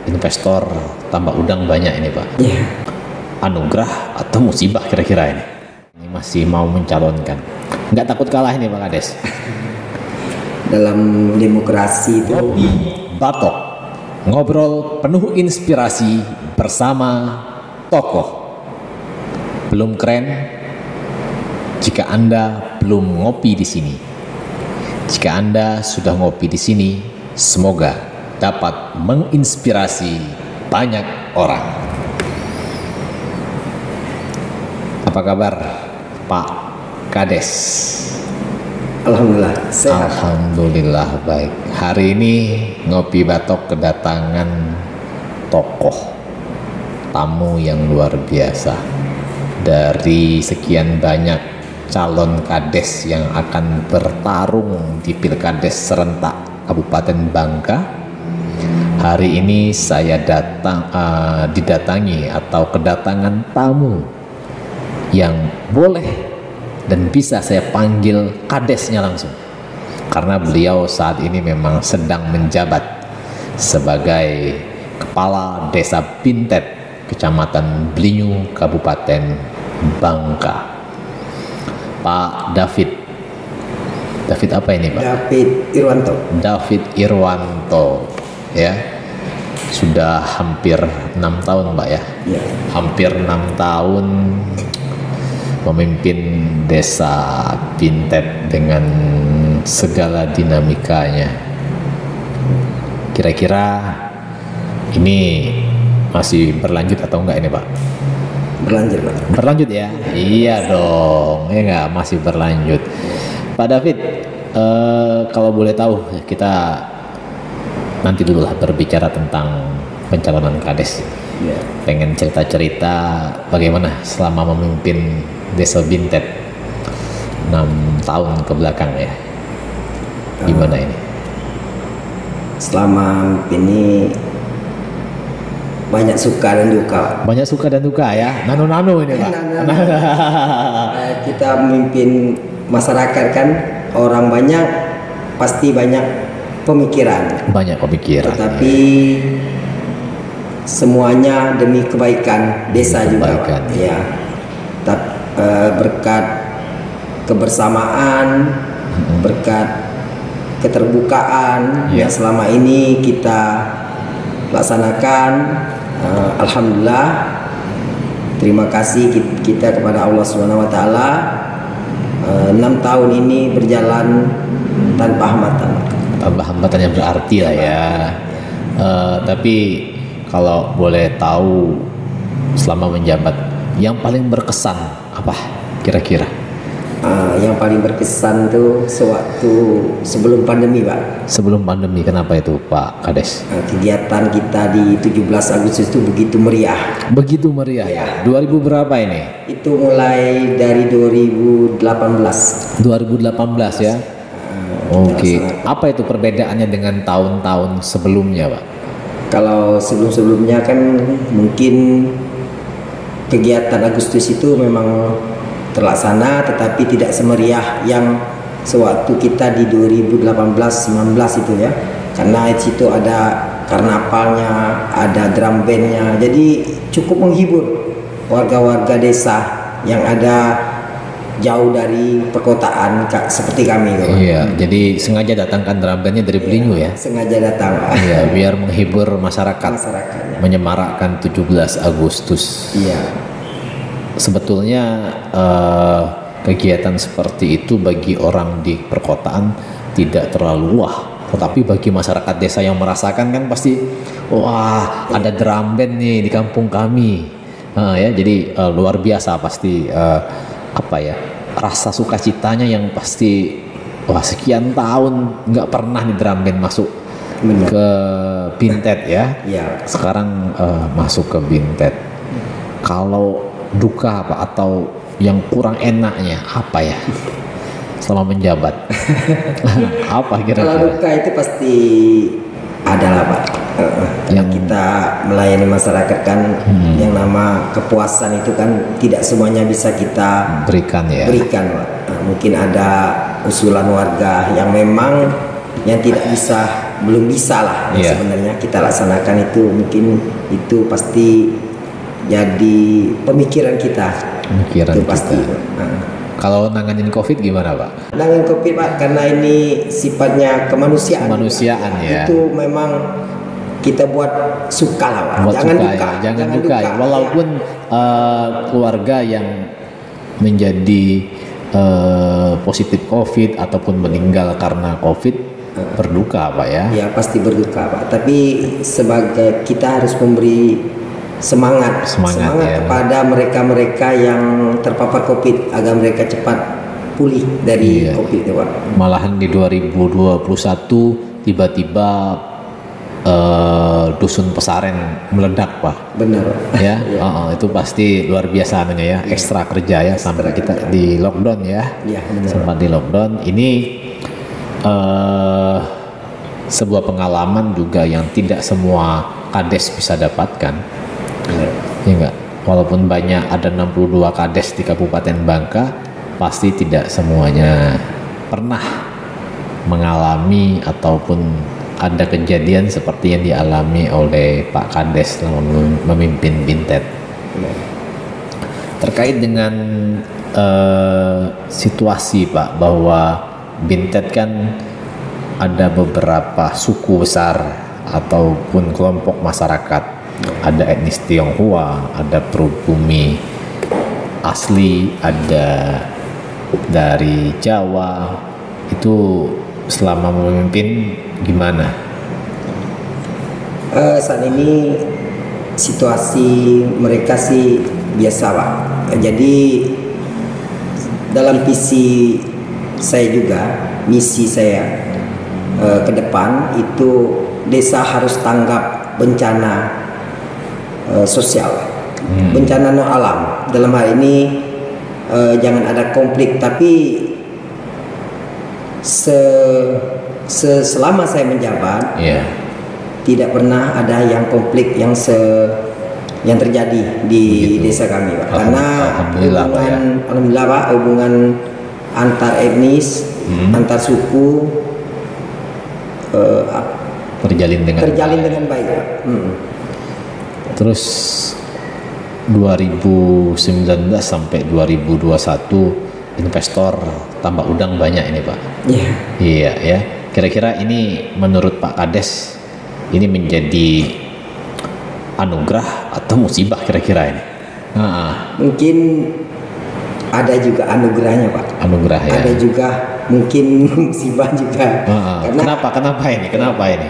investor tambak udang banyak ini Pak. Iya. Anugerah atau musibah kira-kira ini? Ini masih mau mencalonkan. Nggak takut kalah ini Pak Kades? Dalam demokrasi itu Kopi Batok, ngobrol penuh inspirasi bersama tokoh. Belum keren jika Anda belum ngopi di sini. Jika Anda sudah ngopi di sini, semoga dapat menginspirasi banyak orang. Apa kabar Pak Kades? alhamdulillah sehat. Alhamdulillah baik. Hari ini Ngopi Batok kedatangan tokoh tamu yang luar biasa. Dari sekian banyak calon kades yang akan bertarung di Pilkades serentak Kabupaten Bangka, hari ini saya didatangi atau kedatangan tamu yang boleh dan bisa saya panggil kadesnya langsung, karena beliau saat ini memang sedang menjabat sebagai Kepala Desa Bintet, Kecamatan Belinyu, Kabupaten Bangka. Pak David apa ini Pak? David Irwanto. David Irwanto, ya. Sudah hampir 6 tahun Pak ya? Ya. Hampir 6 tahun memimpin Desa Bintet dengan segala dinamikanya. Kira-kira ini masih berlanjut atau enggak ini Pak? Berlanjut Pak. Berlanjut ya? Iya dong, ya enggak, masih berlanjut. Pak David, kalau boleh tahu, kita nanti dulu lah berbicara tentang pencalonan kades. Ya. Pengen cerita-cerita bagaimana selama memimpin Desa Bintet 6 tahun ke belakang ya. Gimana ini? Selama ini banyak suka dan duka. Banyak suka dan duka ya. Nano-nano ini Pak. Kita memimpin masyarakat kan, orang banyak pasti banyak pemikiran. Banyak pemikiran. Tetapi semuanya demi kebaikan desa juga. Kebaikan. Ya. Berkat kebersamaan, berkat keterbukaan yang selama ini kita laksanakan. Alhamdulillah, terima kasih kita kepada Allah Subhanahu wa taala. 6 tahun ini berjalan tanpa hambatan. Tanpa hambatan yang berarti lah ya. Tapi kalau boleh tahu, selama menjabat yang paling berkesan apa kira-kira? Yang paling berkesan tuh sewaktu sebelum pandemi Pak. Sebelum pandemi, kenapa itu Pak Kades? Kegiatan kita di 17 Agustus itu begitu meriah. Begitu meriah ya. 2000 berapa ini? Itu mulai dari 2018. 2018 ya. Oke. Apa itu perbedaannya dengan tahun-tahun sebelumnya Pak? Kalau sebelum-sebelumnya kan mungkin kegiatan Agustus itu memang terlaksana, tetapi tidak semeriah yang sewaktu kita di 2018-19 itu ya, karena di situ ada karnavalnya, ada drum bandnya, jadi cukup menghibur warga-warga desa yang ada jauh dari perkotaan seperti kami. Iya, jadi sengaja datangkan drum bandnya dari Belinyu ya? Sengaja datang. Iya, biar menghibur masyarakat, menyemarakkan 17 Agustus. Iya. Sebetulnya kegiatan seperti itu bagi orang di perkotaan tidak terlalu wah, tetapi bagi masyarakat desa yang merasakan kan pasti wah, ada drum band nih di kampung kami. Ya, jadi luar biasa pasti apa ya, rasa sukacitanya yang pasti wah, sekian tahun nggak pernah nih drum band masuk ke Bintet ya. Sekarang masuk ke Bintet. Kalau duka apa atau yang kurang enaknya apa ya selama menjabat? Apa kira-kira? Kalau duka itu pasti adalah Pak. Yang kita melayani masyarakat kan, yang nama kepuasan itu kan tidak semuanya bisa kita berikan ya. Pak. Mungkin ada usulan warga yang memang yang tidak bisa belum bisa lah sebenarnya kita laksanakan itu. Mungkin itu pasti jadi pemikiran kita. Pemikiran itu pasti. Kalau nanganin COVID gimana Pak? Nanganin COVID Pak, karena ini sifatnya kemanusiaan. Kemanusiaan ya. Itu memang kita buat suka lah Pak. Buat Jangan suka, duka. Ya. Jangan duka. Ya. Walaupun keluarga yang menjadi positif COVID ataupun meninggal karena COVID berduka Pak ya. Ya pasti berduka Pak. Tapi sebagai kita harus memberi semangat ya, kepada mereka-mereka yang terpapar COVID agar mereka cepat pulih dari COVID ya Pak. Malahan di 2021 tiba-tiba dusun pesaren meledak Pak. Benar. Ya, itu pasti luar biasa ya, ekstra kerja ya sampai kita di lockdown ya. Iya, benar. Sempat di lockdown. Ini sebuah pengalaman juga yang tidak semua kades bisa dapatkan. Ya enggak, walaupun banyak ada 62 kades di Kabupaten Bangka, pasti tidak semuanya pernah mengalami ataupun ada kejadian seperti yang dialami oleh Pak Kades selama memimpin Bintet. Terkait dengan situasi Pak, bahwa Bintet kan ada beberapa suku besar ataupun kelompok masyarakat. Ada etnis Tionghoa, ada pribumi asli, ada dari Jawa. Itu selama memimpin gimana? Saat ini situasi mereka sih biasa Pak. Jadi dalam visi saya juga, misi saya ke depan itu desa harus tanggap bencana sosial, bencana non alam. Dalam hal ini jangan ada konflik, tapi selama saya menjabat tidak pernah ada yang konflik yang terjadi di desa kami Pak. Karena alhamdulillah Pak, hubungan antar etnis, antar suku terjalin dengan baik Pak. Terus 2019 sampai 2021 investor tambak udang banyak ini Pak. Iya ya. Kira-kira ini menurut Pak Kades ini menjadi anugerah atau musibah kira-kira ini? Mungkin ada juga anugerahnya Pak. Anugerah ya. Ada juga mungkin musibah juga. Kenapa ini?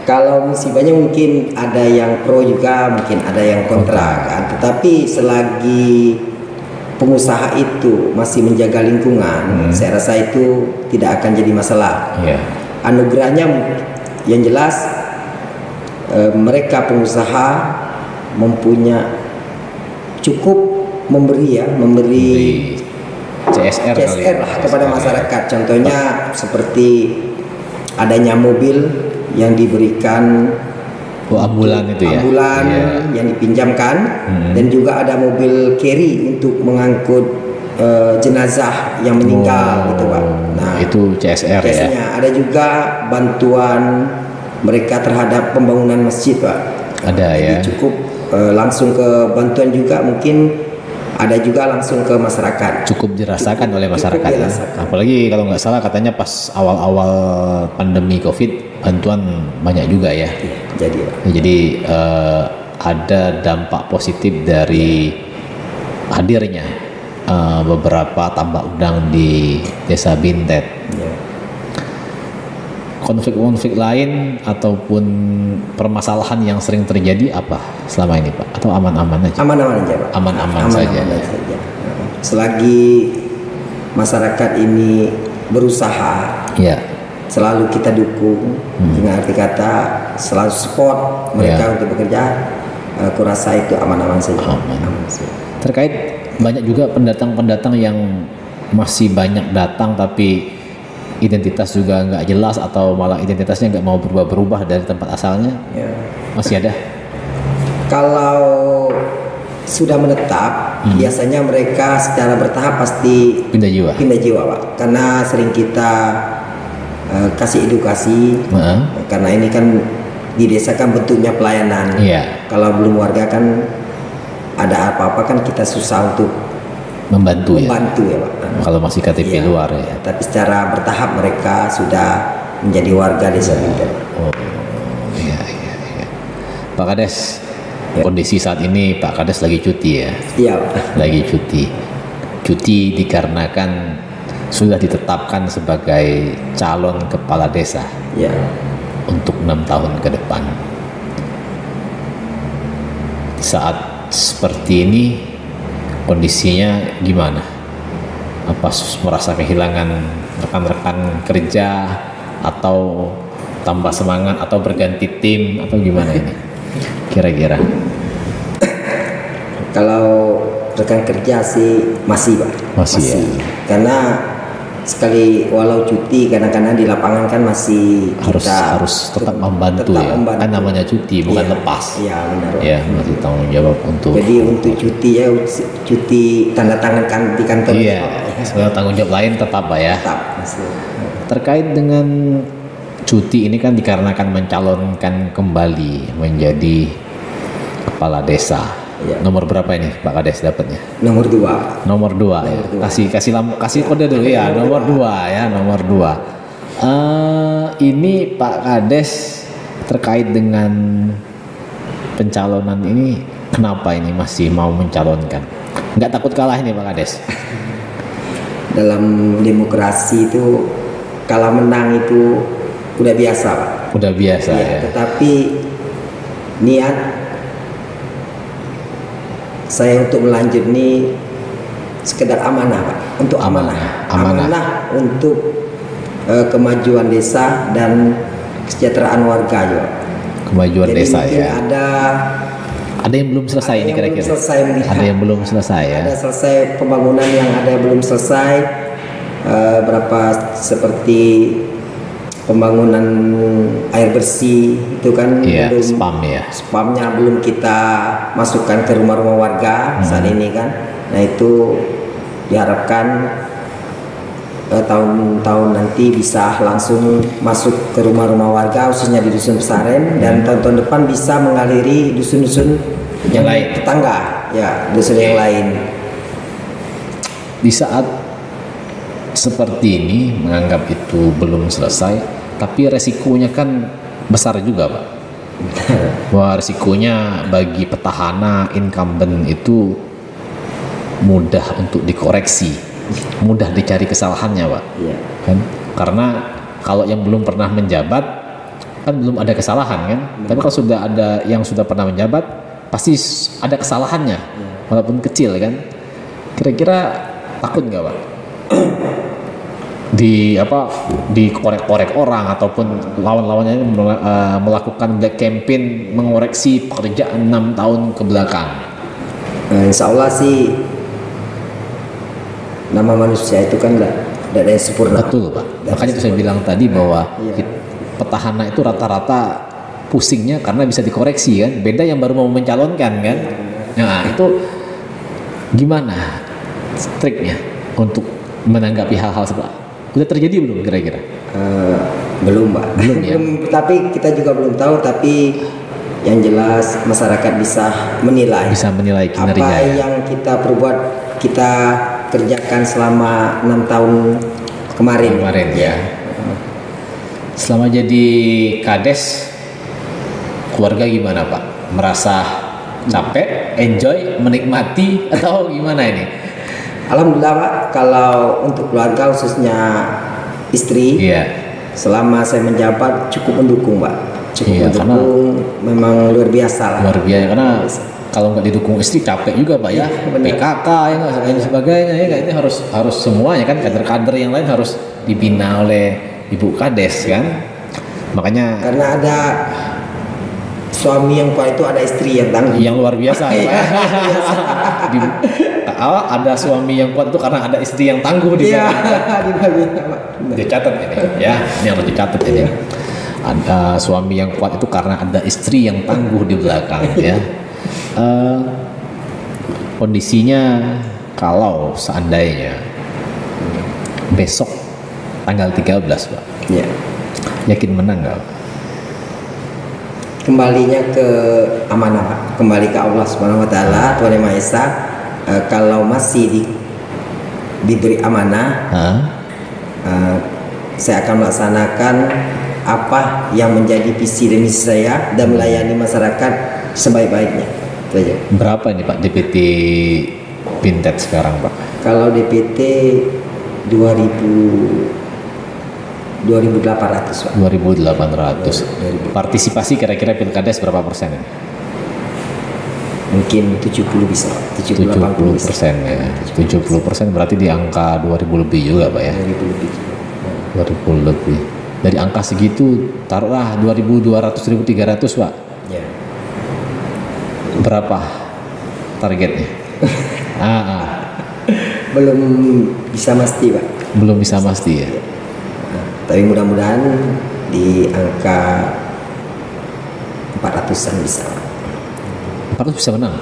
Kalau musibahnya mungkin ada yang pro juga, mungkin ada yang kontra kan. Tetapi selagi pengusaha itu masih menjaga lingkungan, saya rasa itu tidak akan jadi masalah. Anugerahnya yang jelas mereka pengusaha mempunyai cukup memberi CSR kepada masyarakat. Contohnya seperti adanya mobil yang diberikan, ambulan itu ambulan yang dipinjamkan, dan juga ada mobil carry untuk mengangkut jenazah yang meninggal gitu Pak. Nah, itu CSR ya. Ada juga bantuan mereka terhadap pembangunan masjid Pak. Ada ya. Jadi cukup langsung ke bantuan juga, mungkin ada juga langsung ke masyarakat. Cukup dirasakan oleh masyarakat ya. Apalagi kalau nggak salah katanya pas awal-awal pandemi COVID bantuan banyak juga ya. Jadi ada dampak positif dari hadirnya beberapa tambak udang di Desa Bintet. Konflik-konflik lain ataupun permasalahan yang sering terjadi apa selama ini Pak? Atau aman-aman aja? Aman-aman aja Pak. Aman-aman saja. Selagi masyarakat ini berusaha, selalu kita dukung, dengan arti kata selalu support mereka untuk bekerja. Aku rasa itu aman-aman saja. Terkait banyak juga pendatang-pendatang yang masih banyak datang tapi identitas juga nggak jelas atau malah identitasnya nggak mau berubah-berubah dari tempat asalnya, masih ada. Kalau sudah menetap, biasanya mereka secara bertahap pasti pindah jiwa Pak. Karena sering kita kasih edukasi. Heeh. Karena ini kan di desa kan bentuknya pelayanan. Iya. Kalau belum warga kan ada apa-apa kan kita susah untuk Membantu ya. membantu ya Pak. Kalau masih KTP Iya, luar ya. iya. Tapi secara bertahap mereka sudah menjadi warga desa kita. Oh, iya, iya, iya. Pak Kades, Ya. kondisi saat ini Pak Kades lagi cuti ya. Iya Pak. Lagi cuti. Cuti dikarenakan sudah ditetapkan sebagai calon kepala desa Ya. untuk 6 tahun ke depan. Saat seperti ini kondisinya gimana? Apa merasa kehilangan rekan-rekan kerja atau tambah semangat atau berganti tim atau gimana ini? Kira-kira Kalau rekan kerja sih masih Pak. Masih ya? Karena sekali walau cuti kadang-kadang di lapangan kan masih harus tetap membantu tetap ya. membantu. Kan namanya cuti bukan Iya, lepas. Iya benar. Ya, masih tanggung jawab untuk. Jadi untuk cuti ya cuti tanda tangan kan di kantor. Iya, sebenarnya tanggung jawab lain tetap Pak ya. Tetap masih. Terkait dengan cuti ini kan dikarenakan mencalonkan kembali menjadi kepala desa. Iya. Nomor berapa ini Pak Kades dapatnya? Nomor 2. Nomor 2 ya. Kasih kode dulu ya. Nomor 2 ya, nomor 2. Ini Pak Kades terkait dengan pencalonan ini, kenapa ini masih mau mencalonkan? Nggak takut kalah ini Pak Kades? Dalam demokrasi itu kalah menang itu udah biasa Pak. Udah biasa Iya, ya. tetapi niat saya untuk melanjut ini sekedar amanah Pak, untuk Amanah. amanah untuk kemajuan desa dan kesejahteraan warga juga. Kemajuan Jadi desa mungkin ya. ada Yang belum selesai ini yang kira-kira. belum selesai melihat. Ada yang belum selesai ya. Ada selesai pembangunan yang ada yang belum selesai, berapa seperti pembangunan air bersih itu kan Iya, belum, spam ya. spamnya belum kita masukkan ke rumah-rumah warga saat ini kan. Nah itu diharapkan tahun-tahun nanti bisa langsung masuk ke rumah-rumah warga khususnya di dusun Pesaren, dan tahun-tahun depan bisa mengaliri dusun-dusun Yang lain. tetangga ya, dusun yang lain. Di saat seperti ini menganggap itu belum selesai, tapi resikonya kan besar juga Pak. Wah, resikonya bagi petahana incumbent itu mudah untuk dikoreksi, mudah dicari kesalahannya Pak. Iya. Kan? Karena kalau yang belum pernah menjabat kan belum ada kesalahan kan. Tapi kalau sudah ada yang sudah pernah menjabat pasti ada kesalahannya, walaupun kecil kan. Kira-kira takut nggak Pak? Dikorek-korek orang ataupun lawan-lawannya melakukan black campaign mengoreksi pekerjaan 6 tahun ke belakang. Insya Allah sih nama manusia itu kan tidak ada yang sempurna. Betul Pak. Makanya itu saya bilang tadi bahwa Iya. petahana itu rata-rata pusingnya karena bisa dikoreksi kan. Beda yang baru mau mencalonkan kan. Nah itu gimana triknya untuk menanggapi hal-hal seperti itu? Udah terjadi belum kira-kira? Belum Pak. Belum ya? Tapi kita juga belum tahu, tapi yang jelas masyarakat bisa menilai Bisa menilai apa kinerja ya? yang kita perbuat, kita kerjakan selama 6 tahun kemarin. Ya. Selama jadi kades, keluarga gimana Pak? Merasa capek, enjoy, menikmati atau gimana ini? Alhamdulillah Pak, kalau untuk keluarga khususnya istri, Iya. selama saya menjabat cukup mendukung Pak. Cukup Iya, mendukung, memang luar biasa lah. Luar biasa, karena kalau nggak didukung istri capek juga Pak ya. Benar. PKK ya nggak, dan sebagainya ya nggak, ini harus semuanya kan, kader-kader yang lain harus dibina oleh Ibu Kades kan. Makanya Karena ada suami yang kuat itu ada istri yang tangguh. yang luar biasa ya Pak. Ada suami yang kuat itu karena ada istri yang tangguh di Iya, belakang. di baliknya Pak. Dicatat ini ya, ini harus dicatat ini. Ada suami yang kuat itu karena ada istri yang tangguh di belakang ya. Kondisinya kalau seandainya besok tanggal 13 Pak. Ya. Yakin menang nggak Pak? Kembalinya ke amanah Pak, kembali ke Allah Subhanahu Wa Taala, Tuhan Yang Maha Esa. Kalau masih diberi amanah, saya akan melaksanakan apa yang menjadi visi dan misi saya dan melayani masyarakat sebaik-baiknya. Itu aja. Berapa ini Pak DPT Bintet sekarang Pak? Kalau DPT 2.800 Pak. 2.800. Partisipasi kira-kira Pilkades berapa persen ini? Mungkin 70 bisa, 70% ya. 70% berarti di angka 2.000 lebih juga Pak ya. 2.000 lebih. 2.000 lebih. Dari angka segitu taruhlah 2.200 1.300 Pak. Ya. Berapa targetnya? Belum bisa pasti Pak. Belum bisa pasti ya. Tapi mudah-mudahan di angka 400-an bisa. 400 bisa menang?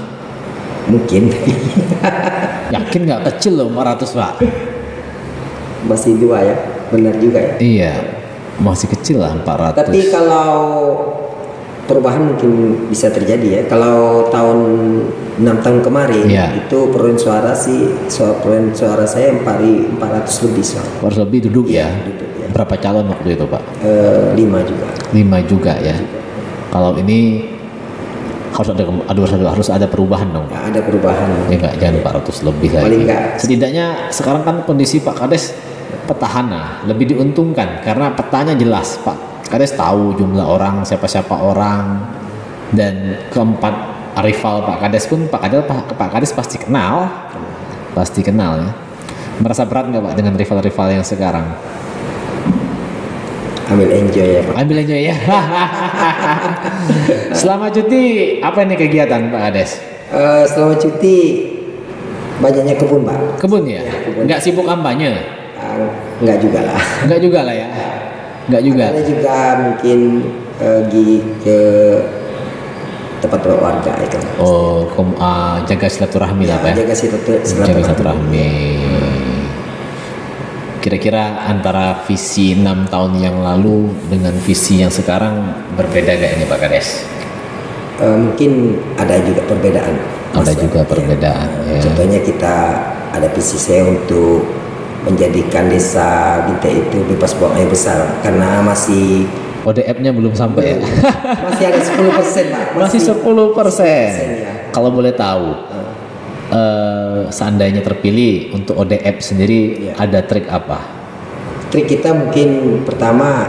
Mungkin. Yakin nggak? Kecil loh 400 Pak. Masih 2 ya, benar juga ya. Iya, masih kecil lah 400. Tapi kalau perubahan mungkin bisa terjadi ya. Kalau tahun 6 tahun kemarin itu perolehan suara saya 400 lebih soal. 400 lebih duduk ya. Duduk, ya. Berapa calon waktu itu Pak? 5 juga. 5 juga ya. Kalau ini harus ada perubahan dong. Ya, ada perubahan. Ya enggak, jangan 400 lebih lagi. Paling enggak. Setidaknya sekarang kan kondisi Pak Kades petahana lebih diuntungkan karena petanya jelas Pak Kades tahu jumlah orang, siapa-siapa orang, dan keempat rival Pak Kades pun Pak Kades pasti kenal ya. Merasa berat nggak Pak dengan rival-rival yang sekarang? Ambil enjoy ya Pak. Ambil enjoy ya. Selama cuti apa ini kegiatan Pak Kades? Selama cuti banyaknya kebun Pak. Kebun ya? Nggak sibuk kampanye? Nggak juga lah. Nggak juga lah ya. Nggak juga. Ada juga mungkin pergi ke tempat-tempat warga itu. Oh, jaga silaturahmi lah Pak ya. Jaga silaturahmi. Kira-kira antara visi 6 tahun yang lalu dengan visi yang sekarang berbeda gak ini Pak Kades? Mungkin ada juga perbedaan. Ada juga perbedaan. Ya. Contohnya kita ada visi saya untuk menjadikan desa Bintet itu bebas buang air besar karena masih ODF-nya belum sampai ya. Masih ada 10% Pak. Masih 10%. Ya. Kalau boleh tahu, seandainya terpilih untuk ODF sendiri, ada trik apa? Trik kita mungkin pertama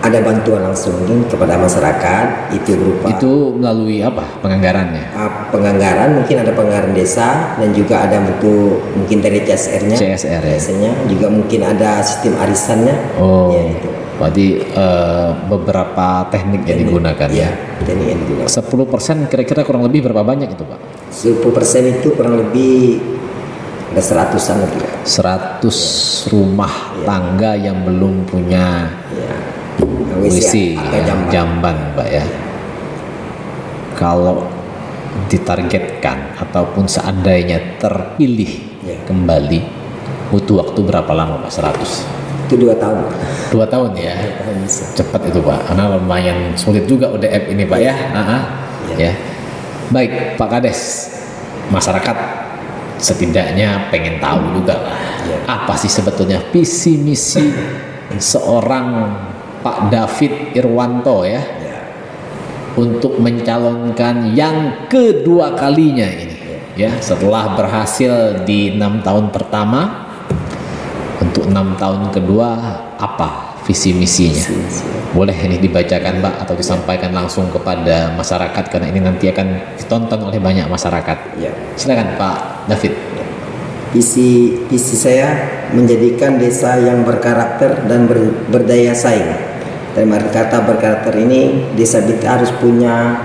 ada bantuan langsung kepada masyarakat, itu berupa melalui apa penganggarannya? Penganggaran mungkin ada penganggaran desa dan juga ada bentuk mungkin dari CSR-nya. CSR ya. Juga mungkin ada sistem arisannya. Oh. Ya, itu. Berarti beberapa teknik yang digunakan ya. Teknik yang digunakan. 10% kira-kira kurang lebih berapa banyak itu Pak? 10% itu kurang lebih ada 100-an lebih. 100 rumah tangga yang belum punya WC atau jamban Pak ya. Kalau ditargetkan ataupun seandainya terpilih kembali, butuh waktu berapa lama Pak? 100? Itu 2 tahun. 2 tahun ya. Cepat itu Pak, karena lumayan sulit juga ODF ini Pak ya. Ya. Baik Pak Kades, masyarakat setidaknya pengen tahu juga lah, apa sih sebetulnya visi misi seorang Pak David Irwanto ya, untuk mencalonkan yang kedua kalinya ini ya, setelah berhasil di 6 tahun pertama. Untuk 6 tahun kedua apa visi misinya? Boleh ini dibacakan Pak atau disampaikan langsung kepada masyarakat karena ini nanti akan ditonton oleh banyak masyarakat. Silakan Pak David. Visi saya menjadikan desa yang berkarakter dan berdaya saing. Dalam arti kata berkarakter ini, desa Bintet harus punya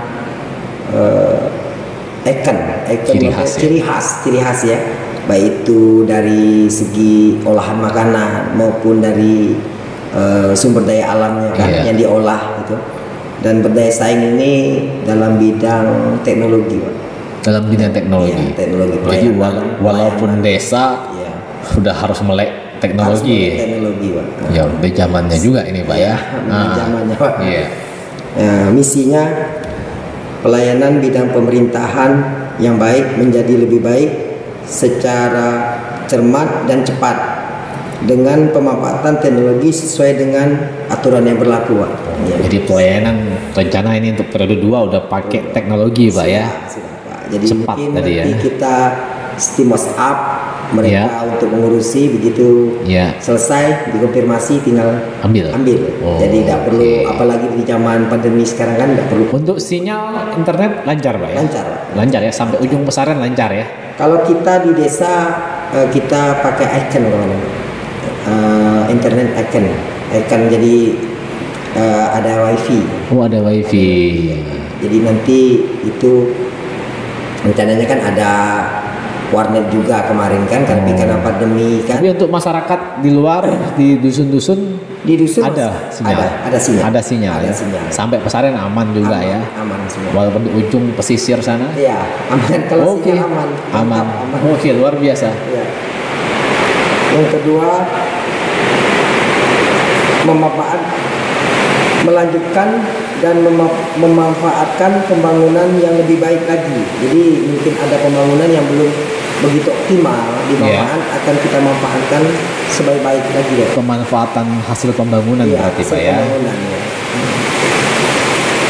ciri khas ya. Baik itu dari segi olahan makanan maupun dari sumber daya alamnya yang diolah gitu. Dan berdaya saing ini dalam bidang teknologi Pak. Dalam bidang teknologi. Teknologi. Jadi walaupun desa sudah harus melek teknologi. Harus teknologi, Pak. Ya, udah zamannya juga ini, Pak ya. Zamannya, Pak. Iya. Misinya pelayanan bidang pemerintahan yang baik menjadi lebih baik secara cermat dan cepat dengan pemanfaatan teknologi sesuai dengan aturan yang berlaku, Pak. Ya. Jadi pelayanan rencana ini untuk periode 2 udah pakai teknologi, Pak ya. Sudah, Pak. Jadi Cepat mungkin tadi nanti ya. kita stimulus up mereka untuk mengurusi, begitu Ya. selesai dikonfirmasi tinggal Ambil. Oh, Jadi tidak perlu, oke. apalagi di zaman pandemi sekarang kan tidak perlu. Untuk sinyal internet lancar, Pak ya? Lancar, Pak. Lancar ya, sampai ujung pesaran lancar ya. Kalau kita di desa kita pakai icon, internet icon, jadi ada wifi. Oh, ada wifi. Jadi nanti itu rencananya kan ada warnet juga kemarin kan, tapi karena pandemi kan. Tapi untuk masyarakat di luar, di dusun-dusun Di dusun ada sinyal. Ada sinyal. Ada sinyal. Ada Ya? sinyal. Sampai pesaran aman juga Aman, ya. aman semua. Walaupun di ujung pesisir sana. Iya, aman. Kalau Oke. sinyal aman. Aman. Tetap aman. Oke, luar biasa. Ya. Yang kedua, melanjutkan dan memanfaatkan pembangunan yang lebih baik lagi. Jadi mungkin ada pembangunan yang belum begitu optimal akan kita manfaatkan sebaik-baik lagi deh. Pemanfaatan hasil pembangunan berarti, Pak ya. Pembangunan, ya.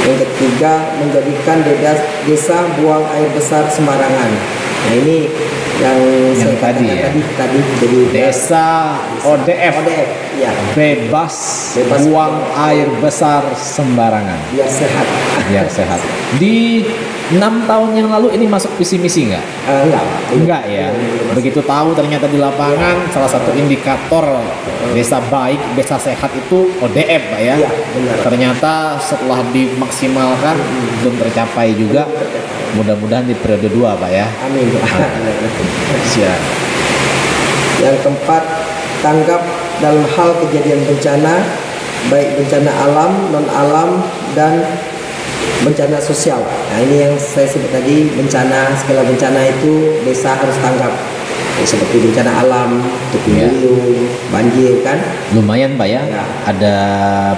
Yang ketiga, menjadikan desa buang air besar sembarangan. Nah, ini yang saya tadi katakan ya. tadi jadi Desa ODF. ya, Bebas Bebas buang air besar sembarangan. biar sehat. Biar sehat. Di 6 tahun yang lalu ini masuk visi misi nggak? Enggak. Enggak ya. Begitu tahu ternyata di lapangan salah satu indikator desa baik, desa sehat itu ODF, Pak ya. Iya, benar. Ternyata setelah dimaksimalkan belum tercapai juga. Mudah-mudahan di periode 2, Pak ya. Amin. Siap. Yang keempat, tanggap dalam hal kejadian bencana, baik bencana alam, non alam, dan bencana sosial. Nah, ini yang saya sebut tadi, bencana, segala bencana itu desa harus tanggap. Seperti bencana alam, puting beliung, banjir kan. Lumayan, Pak ya. Ya. Ada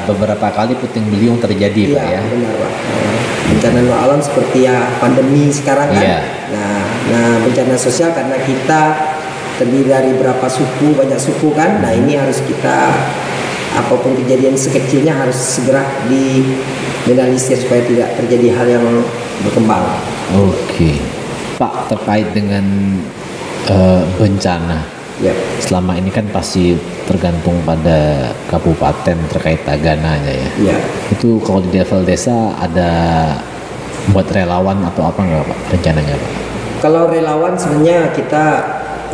beberapa kali puting beliung terjadi, Pak ya. Benar, Pak. Bencana non alam seperti ya pandemi sekarang kan. Iya. Nah, bencana sosial karena kita terdiri dari berapa suku, banyak suku kan. Nah, ini harus kita, apapun kejadian sekecilnya harus segera diminimalisir supaya tidak terjadi hal yang berkembang. Oke. Pak, terkait dengan bencana. Ya. Selama ini kan pasti tergantung pada kabupaten terkait tagananya ya. Ya. Itu kalau di level desa ada buat relawan atau apa nggak, Pak, rencananya, Pak? Kalau relawan sebenarnya kita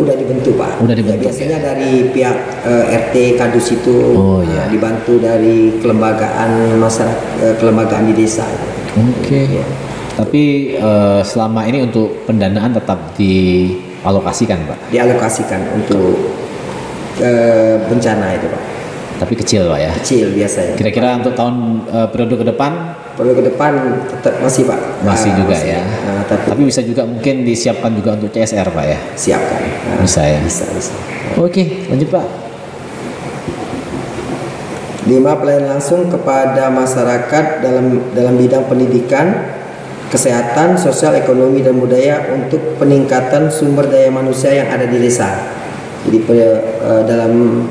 udah dibentuk, Pak. Udah dibentuk, biasanya ya? dari pihak RT Kadus itu Oh, iya. dibantu dari kelembagaan masyarakat, kelembagaan di desa. Oke. Ya. Tapi selama ini untuk pendanaan tetap dialokasikan, Pak? Dialokasikan untuk bencana itu, Pak. Tapi kecil, Pak ya? Kecil biasanya. Kira-kira untuk tahun periode ke depan Perlu ke depan tetap masih, Pak. masih juga masih. ya? Tapi Tapi bisa juga mungkin disiapkan juga untuk CSR, Pak ya? siapkan. Bisa ya? Bisa. Oke, lanjut, Pak. 5. Pelayanan langsung kepada masyarakat dalam bidang pendidikan, kesehatan, sosial, ekonomi, dan budaya untuk peningkatan sumber daya manusia yang ada di desa. Jadi dalam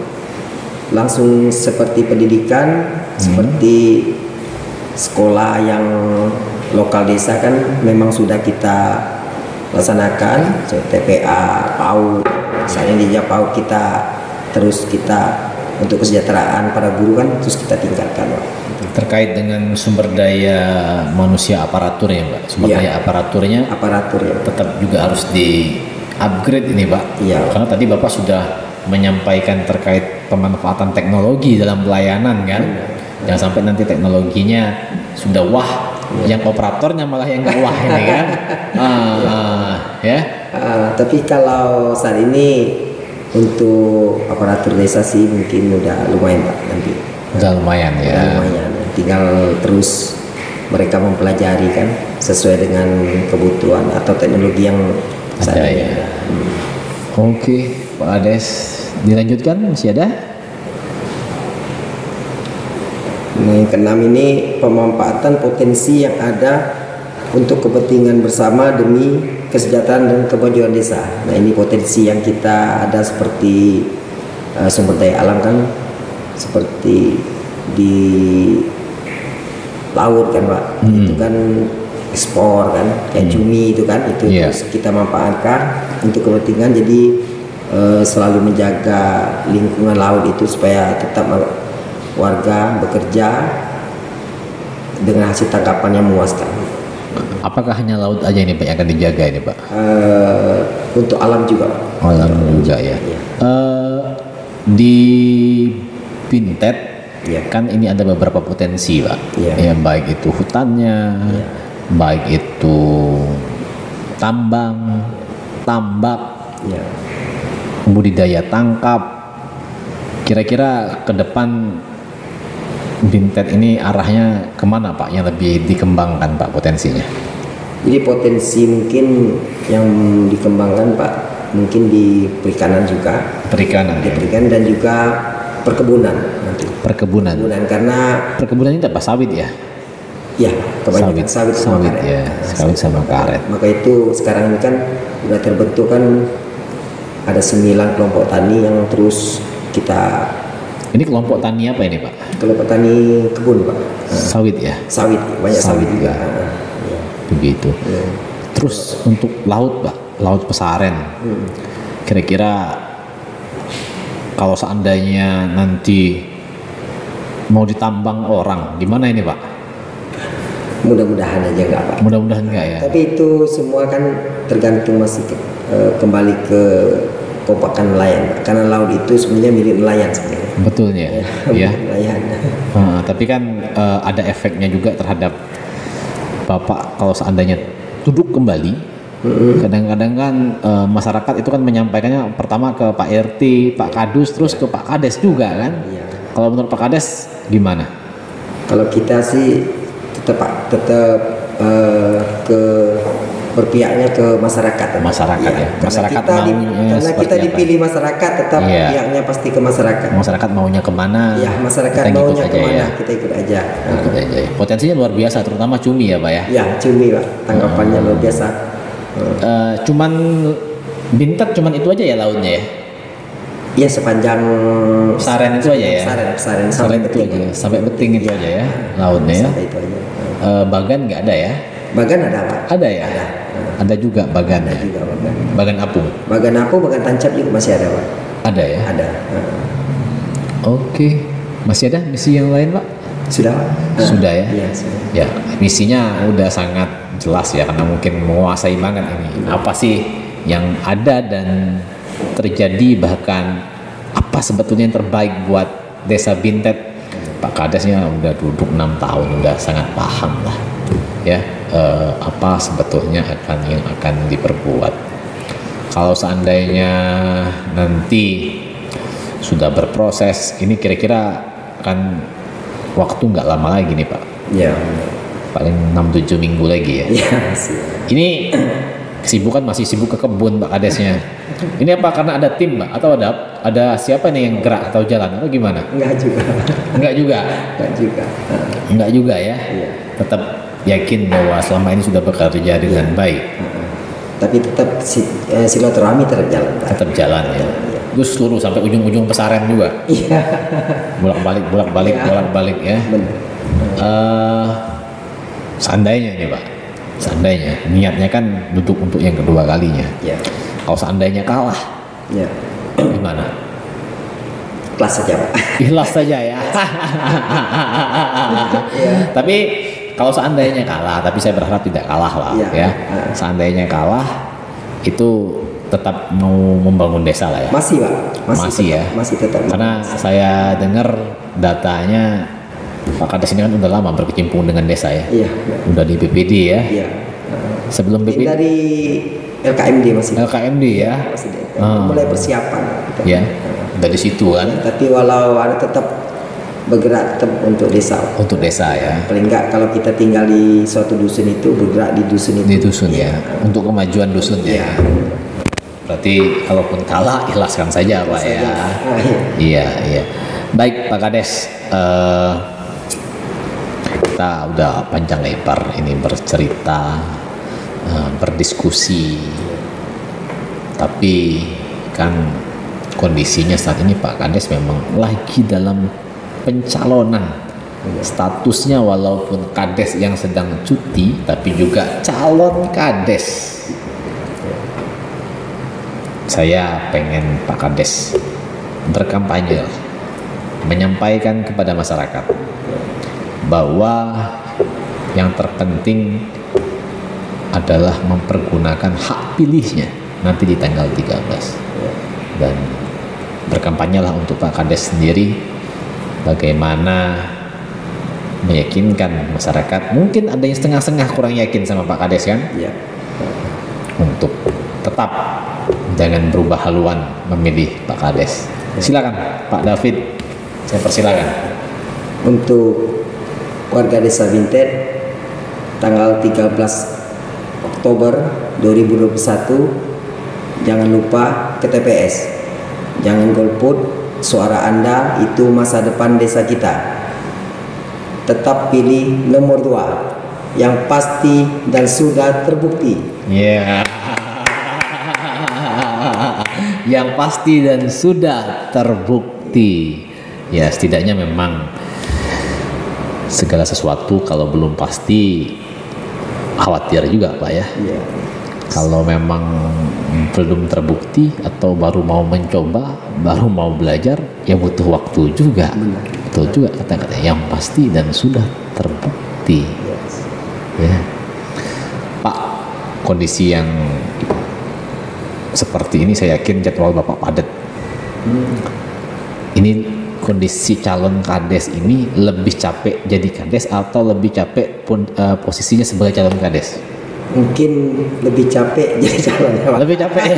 langsung seperti pendidikan, seperti sekolah yang lokal desa kan memang sudah kita laksanakan, TPA, PAUD. Misalnya di PAUD kita untuk kesejahteraan para guru kan terus kita tingkatkan, Pak. Terkait dengan sumber daya manusia aparaturnya, Pak. Sumber daya aparaturnya Aparatur ya. tetap juga harus di upgrade ini, Pak. Iya. Karena tadi Bapak sudah menyampaikan terkait pemanfaatan teknologi dalam pelayanan kan. Jangan sampai nanti teknologinya sudah wah, yang operatornya malah yang nggak wah ini kan. Ya. Tapi kalau saat ini untuk aparatur desa sih mungkin udah lumayan, Pak, nanti. Udah lumayan ya. Udah lumayan. Tinggal terus mereka mempelajari kan sesuai dengan kebutuhan atau teknologi yang saat Ada ini ya. ada. Oke, Pak Ades. Dilanjutkan, masih ada? Nah, yang keenam ini pemanfaatan potensi yang ada untuk kepentingan bersama demi kesejahteraan dan kemajuan desa. Nah, ini potensi yang kita ada seperti sumber daya alam kan, seperti di laut kan Pak, itu kan ekspor kan, kayak cumi itu kan, itu terus kita manfaatkan untuk kepentingan. Jadi selalu menjaga lingkungan laut itu supaya tetap warga bekerja dengan hasil tangkapan yang memuaskan. Apakah hanya laut aja ini Pak yang akan dijaga ini Pak? Untuk alam juga Pak. Alam juga ya. Di Bintet kan ini ada beberapa potensi Pak. Ya, baik itu hutannya, baik itu tambang, tambak, budidaya tangkap. Kira-kira ke depan Bintet ini arahnya kemana Pak yang lebih dikembangkan Pak potensinya? Jadi potensi mungkin yang dikembangkan Pak, mungkin di perikanan juga. Perikanan dan juga perkebunan nanti. Perkebunan karena perkebunan ini apa, sawit ya? Ya, kebanyakan sawit sama karet. Ya, sawit sama karet. Maka itu sekarang ini kan sudah terbentuk kan ada 9 kelompok tani yang terus kita. Ini kelompok tani apa ini Pak? Kelompok tani kebun Pak. Sawit ya? Sawit, banyak sawit juga. Begitu. Terus untuk laut Pak, laut pesaren. Kira-kira kalau seandainya nanti mau ditambang orang, gimana ini Pak? Mudah-mudahan aja enggak Pak. Mudah-mudahan enggak ya. Tapi itu semua kan tergantung masih kembali ke kompakan nelayan, karena laut itu sebenarnya milik nelayan sebenarnya. Betulnya, ya. Nelayan. Tapi kan ada efeknya juga terhadap Bapak kalau seandainya duduk kembali. Kadang-kadang kan masyarakat itu kan menyampaikannya pertama ke Pak RT, Pak Kadus, terus ke Pak Kades juga kan. Kalau menurut Pak Kades gimana? Kalau kita sih tetap ke berpihaknya ke masyarakat. Masyarakat ya. Masyarakat karena kita dipilih masyarakat, tetap pihaknya pasti ke masyarakat. Masyarakat maunya kemana? Ya, masyarakat maunya kemana, kita ikut aja. Ikut aja ya. Potensinya luar biasa, terutama cumi ya Pak ya. Ya, cumi Pak, tangkapannya luar biasa. Cuman Bintet cuman itu aja ya lautnya ya? Iya, sepanjang pesaren itu aja ya. Pesaren sampai itu aja, sampai Beting itu aja ya lautnya ya. Sampai itu aja. Bagan nggak ada ya? Bagan ada Pak. Ada ya? Ada juga bagan. Ada juga bagan. Bagan apung. Bagan apung, bagan tancap juga masih ada Pak. Ada ya? Ada. Oke. Masih ada misi yang lain Pak? Sudah Pak. Sudah ya? Iya, sudah. Ya, misinya udah sangat jelas ya, karena mungkin menguasai banget ini. Apa sih yang ada dan terjadi, bahkan apa sebetulnya yang terbaik buat Desa Bintet. Pak Kadesnya udah duduk 6 tahun, udah sangat paham lah ya, apa sebetulnya yang akan diperbuat. Kalau seandainya nanti sudah berproses, ini kira-kira akan waktu nggak lama lagi nih Pak. Ya. Paling 6-7 minggu lagi ya. Ini kesibukan masih sibuk ke kebun Pak Kadesnya. Ini apa karena ada tim Pak, atau ada siapa nih yang gerak atau jalan atau gimana? Enggak juga. Enggak juga. Enggak juga ya. Iya. Tetap yakin bahwa selama ini sudah bekerja dengan baik. Tapi tetap silaturahmi tetap jalan Pak. Tetap jalan ya. Terus seluruh sampai ujung-ujung pesaren juga. Iya. Bolak-balik ya. Benar. Seandainya ini Pak, seandainya niatnya kan duduk untuk yang kedua kalinya. Ya. Kalau seandainya kalah, Ya. gimana? Ikhlas saja Pak. Ikhlas saja ya. Tapi kalau seandainya kalah, tapi saya berharap tidak kalah lah ya. Seandainya kalah, itu tetap mau membangun desa lah ya. Masih Pak. Masih ya. Masih tetap. Karena saya dengar datanya Pak Kades ini kan udah lama berkecimpung dengan desa ya. Iya. Udah di BPD ya. Iya. Sebelum BPD. Dari LKMD masih. LKMD ya. Masih mulai persiapan. Ya. Dari situ kan. Tapi walau ada tetap bergerak tetap untuk desa. Untuk desa ya. Paling enggak kalau kita tinggal di suatu dusun itu bergerak di dusun itu. Di dusun ya. Untuk kemajuan dusun ya. Berarti kalaupun kalah ikhlaskan saja Pak ya. Iya, iya. Baik Pak Kades, kita udah panjang lebar ini bercerita, berdiskusi. Tapi kan kondisinya saat ini Pak Kades memang lagi dalam pencalonan. Statusnya walaupun Kades yang sedang cuti, tapi juga calon Kades. Saya pengen Pak Kades berkampanye, menyampaikan kepada masyarakat bahwa yang terpenting adalah mempergunakan hak pilihnya nanti di tanggal 13, dan berkampanye lah untuk Pak Kades sendiri bagaimana meyakinkan masyarakat. Mungkin ada yang setengah-setengah kurang yakin sama Pak Kades kan, untuk tetap jangan berubah haluan memilih Pak Kades. Silakan Pak David, saya persilakan. Untuk warga Desa Binten, tanggal 13 Oktober 2021, jangan lupa ke TPS. Jangan golput, suara Anda itu masa depan desa kita. Tetap pilih nomor 2 yang pasti dan sudah terbukti. Ya. Yang pasti dan sudah terbukti. Ya, setidaknya memang segala sesuatu kalau belum pasti khawatir juga Pak ya. Kalau memang belum terbukti atau baru mau mencoba, baru mau belajar, ya butuh waktu juga. Betul juga kata-kata yang pasti dan sudah terbukti. Ya. Pak, kondisi yang seperti ini saya yakin jadwal Bapak padat. Ini kondisi calon Kades ini lebih capek jadi Kades atau lebih capek posisinya sebagai calon Kades? Mungkin lebih capek jadi calonnya Pak. Lebih capek ya.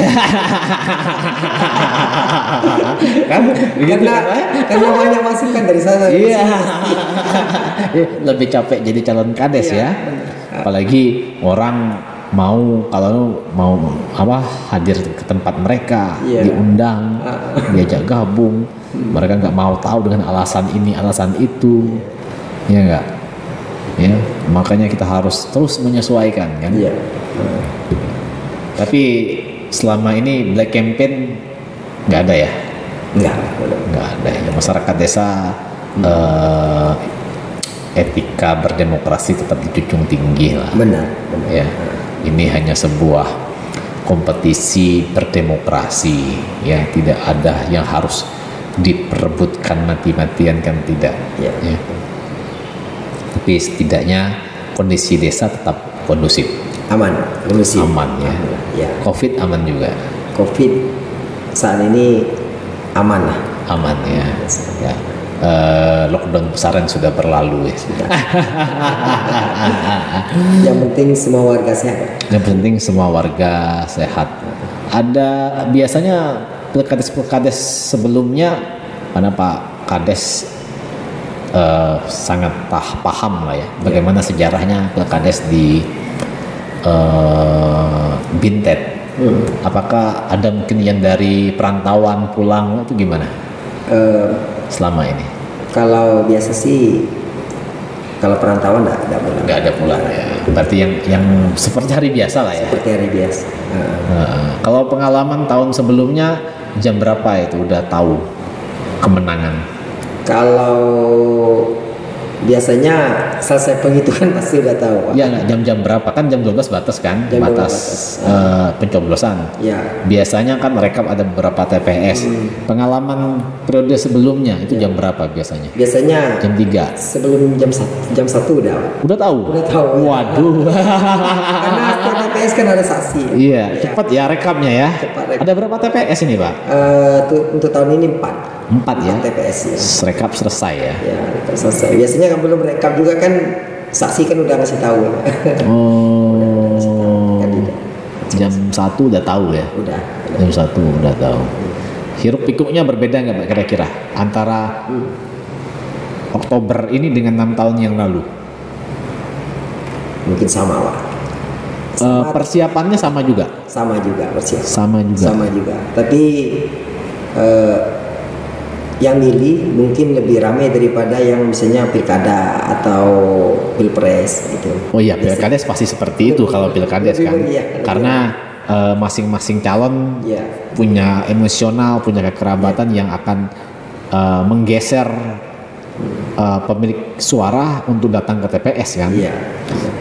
Karena banyak masukan dari sana. Iya. Lebih capek jadi calon Kades ya. Apalagi orang kalau mau hadir ke tempat mereka, diundang, diajak gabung, mereka nggak mau tahu dengan alasan ini alasan itu, ya nggak, ya makanya kita harus terus menyesuaikan kan. Tapi selama ini black campaign nggak ada ya? Nggak ada ya. Masyarakat desa etika berdemokrasi tetap dijunjung tinggi lah. Benar. Ya. Ini hanya sebuah kompetisi berdemokrasi, ya tidak ada yang harus diperebutkan mati-matian kan, tidak. Ya. Tapi setidaknya kondisi desa tetap kondusif, aman ya. Covid aman juga. Covid saat ini aman lah. Aman ya. Lockdown besaran sudah berlalu ya. Yang penting semua warga sehat. Yang penting semua warga sehat. Ada biasanya pilkades sebelumnya, mana Pak Kades sangat paham lah ya bagaimana sejarahnya pilkades di Binten. Apakah ada mungkin yang dari perantauan pulang itu gimana? Selama ini? Kalau biasa sih, kalau perantauan nggak ada pulang ya. Berarti yang seperti hari biasa lah ya. Seperti hari biasa. Kalau pengalaman tahun sebelumnya jam berapa itu udah tahu kemenangan? Kalau biasanya selesai penghitungan pasti udah tahu Pak. Ya nggak, jam-jam berapa kan jam 12 batas kan, batas pencoblosan. Ya. Biasanya kan rekap ada beberapa TPS. Pengalaman periode sebelumnya itu jam berapa biasanya? Biasanya jam 3. Sebelum jam 1 udah. Udah tahu? Udah tahu. Waduh. Karena setiap TPS kan ada saksi. Iya, cepat ya rekamnya ya. Ada berapa TPS ini Pak? Untuk tahun ini 4 ya. TPS ya. Rekap selesai ya. Ya, rekap selesai. Biasanya kan belum rekap juga kan, saksi kan udah ngasih tahu. Jam 1 udah tahu ya. Udah. Jam 1 udah tahu. Hiruk pikuknya berbeda nggak Pak kira-kira antara Oktober ini dengan 6 tahun yang lalu? Mungkin sama Pak. Persiapannya sama juga. Sama juga persiapan. Sama juga. Tapi yang milih mungkin lebih ramai daripada yang misalnya pilkada atau pilpres gitu. Oh iya, pilkades pasti seperti itu kalau pilkades kan. Karena masing-masing calon punya emosional, punya kekerabatan yang akan menggeser pemilik suara untuk datang ke TPS kan.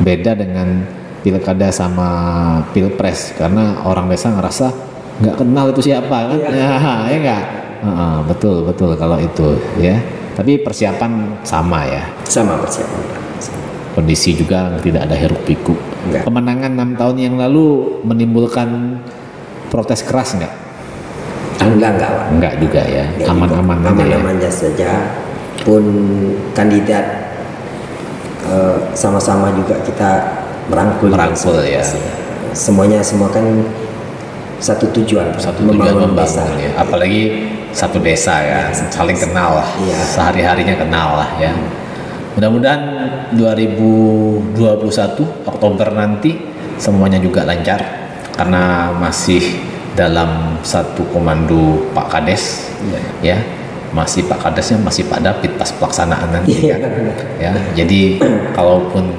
Beda dengan pilkada sama pilpres, karena orang desa ngerasa nggak kenal itu siapa kan. Ya enggak. Betul kalau itu ya. Tapi persiapan sama ya. Sama persiapan. Kondisi juga tidak ada hiruk pikuk. Kemenangan 6 tahun yang lalu menimbulkan protes keras nggak? Enggak juga ya. Aman-aman saja. Pun kandidat sama-sama juga kita merangkul ya. Semua kan satu tujuan membangun desa ya. Apalagi satu desa ya, saling kenal lah, sehari-harinya kenal lah ya. Mudah-mudahan 2021 Oktober nanti semuanya juga lancar, karena masih dalam satu komando Pak Kades ya. Masih Pak Kadesnya masih Pak David pas pelaksanaan nanti ya. Jadi kalaupun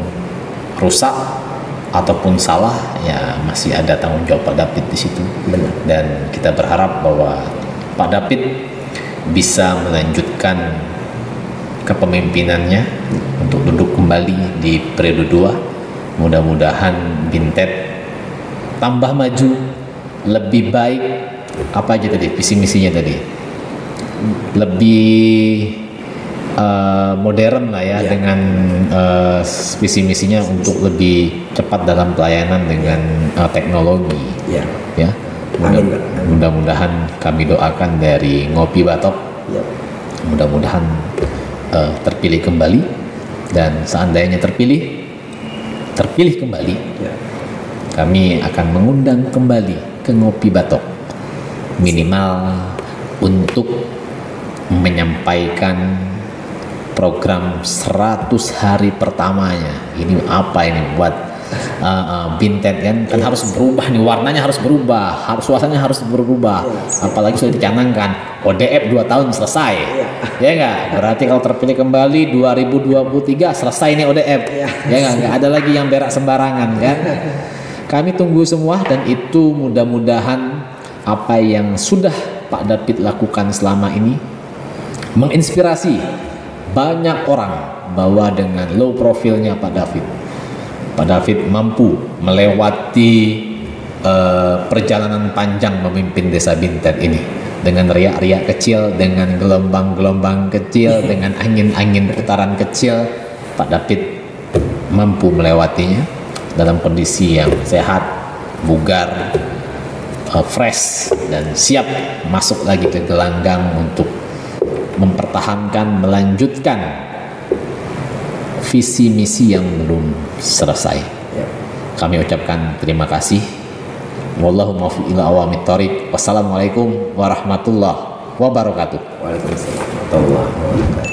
rusak ataupun salah ya masih ada tanggung jawab Pak David di situ. Dan kita berharap bahwa Pak David bisa melanjutkan kepemimpinannya untuk duduk kembali di periode 2. Mudah-mudahan Bintet tambah maju, lebih baik. Apa aja tadi visi misinya tadi? Lebih modern lah ya, dengan visi misinya untuk lebih cepat dalam pelayanan dengan teknologi ya. Mudah-mudahan kami doakan dari Ngopi Batok, mudah-mudahan terpilih kembali, dan seandainya terpilih kembali, kami akan mengundang kembali ke Ngopi Batok, minimal untuk menyampaikan program 100 hari pertamanya. Ini apa ini buat Bintet kan harus berubah nih, warnanya harus berubah, suasananya harus berubah. Apalagi sudah dicanangkan ODF 2 tahun selesai. Ya enggak? Berarti kalau terpilih kembali 2023 selesai nih ODF. Ya enggak ada lagi yang berak sembarangan kan. Kami tunggu semua, dan itu mudah-mudahan apa yang sudah Pak David lakukan selama ini menginspirasi banyak orang bahwa dengan low profilnya Pak David mampu melewati perjalanan panjang memimpin desa Bintet ini dengan riak-riak kecil, dengan gelombang-gelombang kecil, dengan angin-angin putaran kecil. Pak David mampu melewatinya dalam kondisi yang sehat, bugar, fresh, dan siap masuk lagi ke gelanggang untuk mempertahankan, melanjutkan visi misi yang belum selesai. Kami ucapkan terima kasih. Wallahu muwaffiq ila aqwamit thoriq. Wassalamualaikum warahmatullahi wabarakatuh. Waalaikumsalam warahmatullahi wabarakatuh.